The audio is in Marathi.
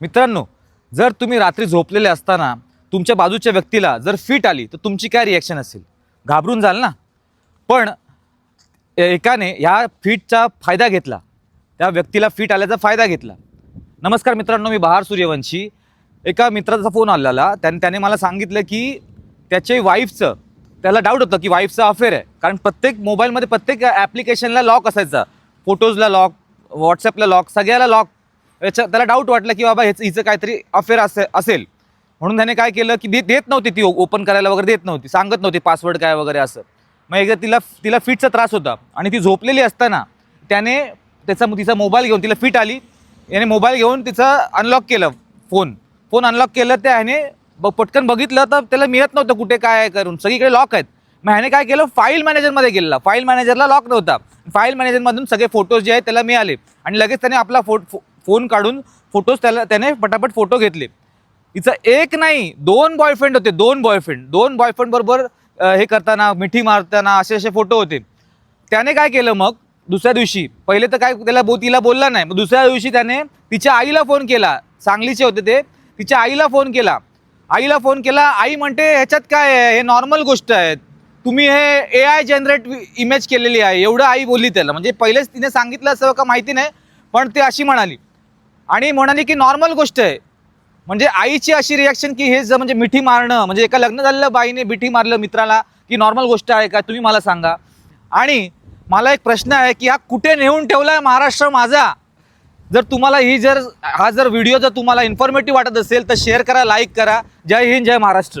मित्रांनो, जर तुम्ही रात्री झोपलेले असताना तुमच्या बाजूच्या व्यक्तीला जर फिट आली तर तुमची काय रिॲक्शन असेल? घाबरून जाल ना. पण एकाने ह्या फिटचा फायदा घेतला, त्या व्यक्तीला फिट आल्याचा फायदा घेतला. नमस्कार मित्रांनो, मी बहार सूर्यवंशी. एका मित्राचा फोन आलेला, त्याने मला सांगितलं की त्याच्या वाईफचं, त्याला डाऊट होतं की वाईफचा अफेअर आहे. कारण प्रत्येक मोबाईलमध्ये प्रत्येक ॲप्लिकेशनला लॉक असायचा, फोटोजला लॉक, व्हॉट्सॲपला लॉक, सगळ्याला लॉक. त्याला डाऊट वाटलं की बाबा हिचं काहीतरी अफेअर असेल. म्हणून त्याने काय केलं की देत नव्हती, ती ओपन करायला वगैरे देत नव्हती, सांगत नव्हती पासवर्ड काय वगैरे असं. मग एकदा तिला फिटचा त्रास होता आणि ती झोपलेली असताना त्याने तिचा मोबाईल घेऊन, तिला फिट आली, याने मोबाईल घेऊन तिचं अनलॉक केलं, फोन अनलॉक केलं. त्याने पटकन बघितलं तर त्याला मिळत नव्हतं कुठे काय करून, सगळीकडे लॉक आहेत. मग ह्याने काय केलं, फाईल मॅनेजरमध्ये गेलेला. फाईल मॅनेजरला लॉक नव्हता. फाईल मॅनेजरमधून सगळे फोटोज जे आहेत त्याला मिळाले आणि लगेच त्याने आपला फोन काढून फोटोज त्याने पटापट फोटो घेतले. तिचं एक नाही, 2 बॉयफ्रेंड होते, 2 बॉयफ्रेंड बरोबर हे करताना, मिठी मारताना असे फोटो होते. त्याने काय केलं, मग दुसऱ्या दिवशी, पहिले तर काय तिला बोलला नाही, मग दुसऱ्या दिवशी त्याने तिच्या आईला फोन केला. सांगलीचे होते ते. तिच्या आईला फोन केला. आई म्हणते ह्याच्यात काय आहे, हे नॉर्मल गोष्ट आहे, तुम्ही हे AI जनरेट इमेज केलेली आहे, एवढं आई बोलली त्याला. म्हणजे पहिलेच तिने सांगितलं असं का माहिती नाही, पण ते अशी म्हणाली आणि म्हणाली की नॉर्मल गोष्ट आहे. म्हणजे आईची अशी रिॲक्शन की हे म्हणजे मिठी मारणं, म्हणजे एका लग्न झालेल्या बाईने मिठी मारलं मित्राला, की नॉर्मल गोष्ट आहे का, तुम्ही मला सांगा. आणि मला एक प्रश्न आहे की हा कुठे नेऊन ठेवला आहे महाराष्ट्र माझा? जर तुम्हाला हा व्हिडिओ जर तुम्हाला इन्फॉर्मेटिव्ह वाटत असेल तर शेअर करा, लाईक करा. जय हिंद, जय महाराष्ट्र.